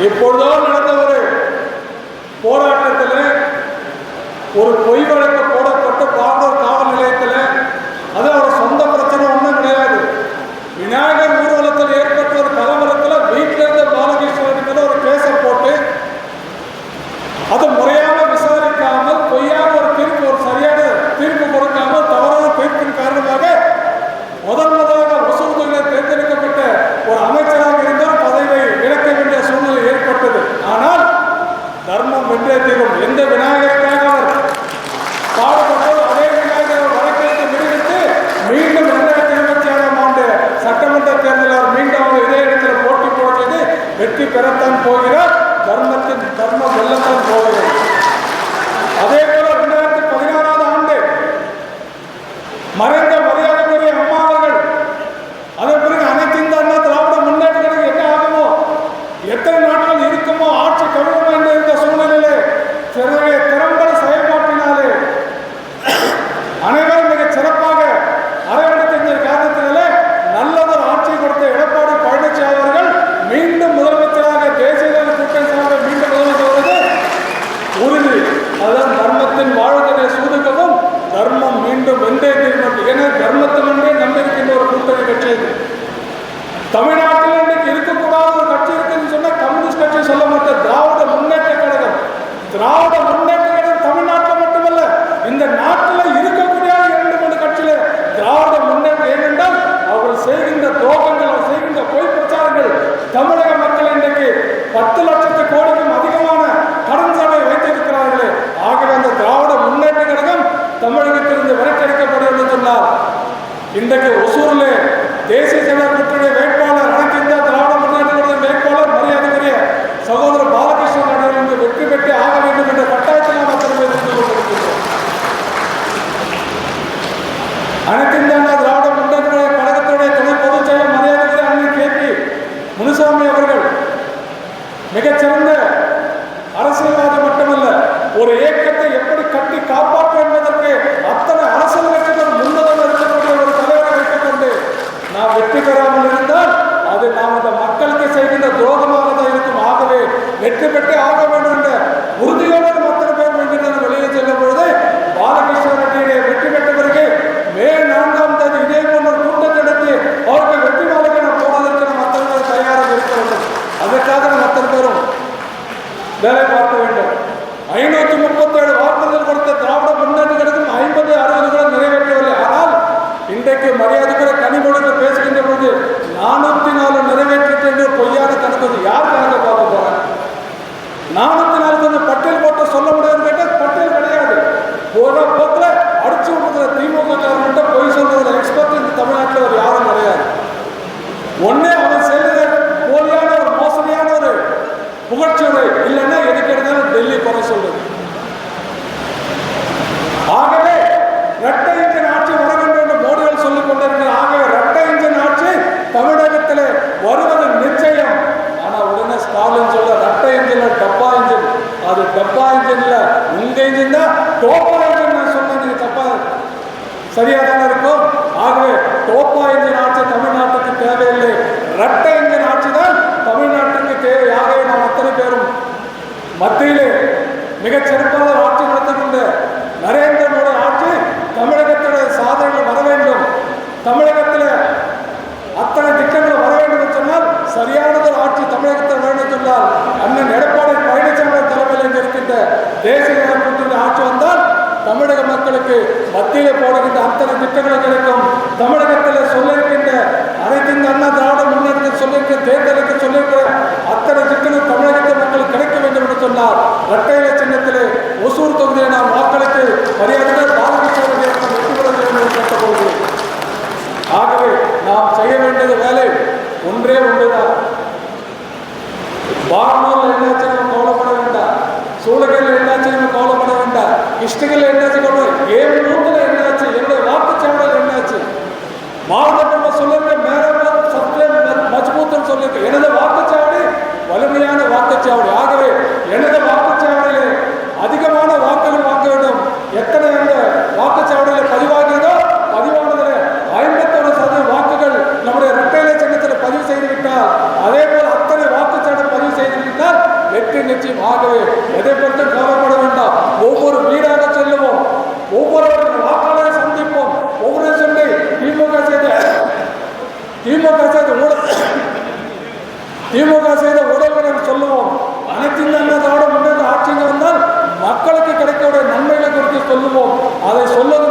இப்பொழுதோ நடந்த ஒரு போராட்டத்தில் ஒரு பொய் வழக்கு போடப்பட்டு பாண்டூர் காவல் நிலையத்தில், அது அவர் சொந்த பிரச்சனை ஒன்றும் கிடையாது, விநாயகர் ஊர்வலத்தில் ஏற்பட்ட ஒரு கலவரத்தில் வீட்டில் இருந்த பாலகிருஷ்ணன் மேல ஒரு கேஸை போட்டு அது முறையாக விசாரிக்காமல் பொய்யான ஒரு தீர்ப்பு, ஒரு சரியான தீர்ப்பு கொடுக்காமல் தவறான தீர்ப்பின் காரணமாக முதலாக ஒசூர் தொகுதியில் தேர்ந்தெடுக்கப்பட்ட ஒரு அமைச்சராக இருந்தால் பதவியை இழக்க வேண்டிய சூழ்நிலை ஏற்பட்டது. ஆனால் தர்மம் வென்றே தீரும். எந்த விநாயகருக்காக அவர் பாடுபட்டோடு அதே விநாயகர் வழக்கத்தை விடுவித்து மீண்டும் 2026ஆம் ஆண்டு சட்டமன்ற தேர்தலில் மீண்டும் அவர் இதே இடத்தில் போட்டி போடுவது வெற்றி பெறத்தான் போகிறார். தர்மம் வெல்லத்தான் போகிறது. அதே போல 2016ஆம் ஆண்டு மறைந்த மரியாதைக்குரிய அம்மா அவர்கள், அதன் பிறகு அனைத்து இந்த அண்ணா திராவிட முன்னேற்றங்களுக்கு என்ன ஆகுமோ, எத்தனை நாட்கள் இருக்குமோ, ஆட்சி கவிழ்மா என்று இருந்த சூழ்நிலையிலே திறம்பட செயல்பாட்டினாலே அனைவரும் மிக சிறப்பாக அரவணைத்த காரணத்தினாலே நல்லதொரு ஆட்சி கொடுத்த எடப்பாடி பழனிசாமி அவர்கள் மீண்டும் முதலமைச்சராக தேசிய கூட்டணி சார்பில் மீண்டும் முதலமைச்சர் உறுதி. அதுதான் தர்மத்தின் வாழ்தலை சூதுகவும் தர்மம் மீண்டும் வென்றே தீர்மானம். ஏன்னா தர்மத்திலே நம்பியிருக்கின்ற ஒரு கூட்டணி கட்சி இது. தமிழ்நாட்டில் இன்னைக்கு இருக்கக்கூடாத ஒரு கட்சி இருக்குன்னு சொன்னா கம்யூனிஸ்ட் கட்சி சொல்ல மாட்டேன், திராவிட முன்னேற்ற கழகம். திராவிட முன்னேற்ற கழகம் தமிழ்நாட்டில் மட்டுமல்ல, இந்த நாட்டில் இருக்கக்கூடிய 2-3 கட்சியில திராவிட முன்னேற்றம். ஏனென்றால் அவர்கள் செய்கின்ற துரோகங்கள், அவர் செய்கின்ற பொய் பிரச்சாரங்கள் தமிழக மக்கள் இன்றைக்கு 10 லட்சத்து கோடிக்கும் அதிகமான கடன் சபை வைத்திருக்கிறார்களே. ஆகவே அந்த திராவிட முன்னேற்ற கழகம் தமிழகத்திலிருந்து விரட்டடிக்கப்படும் என்று சொன்னார். இன்றைக்கு ஒசூரில் தேசிய ஜனதா கூட்டணி வேட்பாளர், அனைத்து இந்திய திராவிட முன்னேற்ற கழக வேட்பாளர் மரியாதைக்குரிய சகோதரர் பாலகிருஷ்ணன் அவர்கள் வெற்றி பெற்று ஆக வேண்டும் என்ற கட்டாயத்தில் நாம் அத்தனை பேர் இருந்து கொண்டிருக்கின்றோம். அனைத்து இந்திய திராவிட முன்னேற்ற கழகத்துடைய துணை பொதுச் செயலர் மரியாதைக்குரிய அண்ணன் கே.பி. முனுசாமி அவர்கள் மிகச்சிறந்த அரசியல்வாதி மட்டுமல்ல, ஒரு இயக்கத்தை எப்படி கட்டி காப்பாற்ற என்பதற்கு அத்தனை அரசியல் கட்சிகள் முன்னதாக இருக்கக்கூடிய ஒரு தலைவரை வைத்துக்கொண்டு நாம் வெற்றி பெறாமல் இருந்தால் அது நாம் இந்த மக்களுக்கு செய்கின்ற துரோகமாக தான் இருக்கும். ஆகவே வெற்றி பெற்று ஆக வேண்டும் என்ற உறுதியோடு அத்தனை பேர் வேண்டிய வெளியே செல்லும் பொழுது பாலகிருஷ்ண ரெட்டியை வெற்றி பெற்ற பிறகு மே 4ஆம் தேதி இதே போன்ற கூட்டத்தை நடத்தி அவர்கள் வெற்றி மாலைக்கு நாம் போவதற்கு நாம் அத்தனை பேர் தயாராக இருக்க வேண்டும். அதற்காக நாம் அத்தனை பேரும் வேலை பார்க்க வேண்டும். 537 வாக்குறுதிகள் கொடுத்த திராவிட முன்னேற்ற கழகம் 50-60 கூட நிறைவேற்றவில்லை. ஆனால் இன்றைக்கு மரியாதைக்குரிய கனிமொழி பேசுகின்ற பொழுது 404 நிறைவேற்று என்று பொய்யான கணக்கு யார் கணக்கு பார்க்க போறாங்க? 404 கொஞ்சம் பட்டியல் போட்டு சொல்ல முடியாது கேட்டால் பட்டியல் கிடையாது. போற போக்கில் அடிச்சு விடுறதுல திமுக கவர்மெண்ட்டை பொய் சொல்றதுல எக்ஸ்பர்ட் இந்த தமிழ்நாட்டில் ஒரு யாரும் கிடையாது. ஒன்னே அவன் செல்லுற போலியான ஒரு மோசடியான ஒரு புகழ்ச்சியுரை, இல்லைன்னா எதுக்கு எடுத்தாலும் டெல்லி குறை சொல்றது. ஆகவே இரட்டை இன்ஜின் ஆட்சி வர வேண்டும் என்று மோடிகள் சொல்லிக் கொண்டிருக்கிறார். ஆகவே இரட்டை இன்ஜின் ஆட்சி தமிழகத்தில் வருவது நிச்சயம். ஆனா உடனே ஸ்டாலின் சொல்ல இரட்டை இன்ஜின் டப்பா இன்ஜின், அது டப்பா இன்ஜின் இல்ல, உங்க இன்ஜின் தான் டோப்பா இன்ஜின். நான் சொன்னது தப்பா சரியா தானே இருக்கும். ஆகவே டோப்பா இன்ஜின் ஆட்சி தமிழ்நாட்டுக்கு தேவையில்லை, இரட்டை இன்ஜின் ஆட்சி தான் தமிழ்நாட்டுக்கு தேவை. ஆகவே நாம் அத்தனை பேரும் மத்தியிலே மிகச் சிறப்பான ஆட்சி நடத்துகின்ற நரேந்திர மோடி ஆட்சி தமிழகத்துடைய சாதனைகள் வர வேண்டும். தமிழகத்தில் அத்தனை திட்டங்கள் வர வேண்டும் என்று சொன்னால் சரியானது ஆட்சி தமிழகத்தில் வேண்டும் சொன்னால் அண்ணன் எடப்பாடி பழனிசாமி தலைமையில் இருக்கின்ற தேசிய கூட்டணி ஆட்சி வந்தால் தமிழக மக்களுக்கு மத்தியிலே போடுகின்ற அத்தனை திட்டங்கள் கிடைக்கும். தமிழகத்தில் சொல்லியிருக்கின்ற அனைத்து இந்த அண்ணா திராவிட முன்னேற்றத்தில் சொல்லியிருக்கிற தேர்தலுக்கு சொல்லியிருக்கிற அத்தனை திட்டங்கள் தமிழகத்தை மக்களுக்கு கிடைக்க வேண்டும் என்று சொன்னார். இரட்டை இலை சின்னத்திலே ஒசூர் தொகுதியை நாம் வாக்களித்து மரியாதைகள் பாலகிருஷ்ணன் வெற்றி பெற வேண்டும் என்று கேட்டுக்கொள்கிறேன். ஆகவே நாம் செய்ய வேண்டியது வேலை ஒன்றே ஒன்றுதான். பாரனூரில் என்னாச்சு நம்ம கவலைப்பட வேண்டாம், சூளகிரியில் என்னாச்சு நம்ம கவலைப்பட வேண்டாம், கிருஷ்ணகிரியில் என்னாச்சு ஏழூரில் என்னாச்சு, என்னுடைய வாக்குச்சாவடியில் என்னாச்சு, மாவட்டத்தில் சொல்லிருக்க மேலும் சத்தியம் மஜ்பூத்தம் சொல்லியிருக்கு. எனது வாக்குச்சாவடி வலிமையான வாக்குச்சாவடி. ஆகவே எனது வாக்குச்சாவடியிலே அதிகமான வாக்குகள் வாங்க வேண்டும். எத்தனை அந்த வாக்குச்சாவடியில் பதிவாகிறதோ பதிவானதில் 51% வாக்குகள் நம்முடைய இரட்டை இலை சின்னத்தில் பதிவு செய்துவிட்டால், அதே போல் அத்தனை வாக்குச்சாவடி பதிவு செய்துவிட்டால் ஆகவே எதை பற்றி கவலைப்பட வேண்டாம். ஒவ்வொரு வீடாக செல்லுவோம், ஒவ்வொருவரும் வாக்காளரை சந்திப்போம். ஒவ்வொரு சொல்லி திமுக செய்த ஊழல்களை சொல்லுவோம். அனைத்து இந்திய அண்ணா திராவிட முன்னேற்ற ஆட்சிக்கு வந்தால் மக்களுக்கு கிடைக்கக்கூடிய நன்மைகளை குறித்து சொல்லுவோம். அதை சொல்வது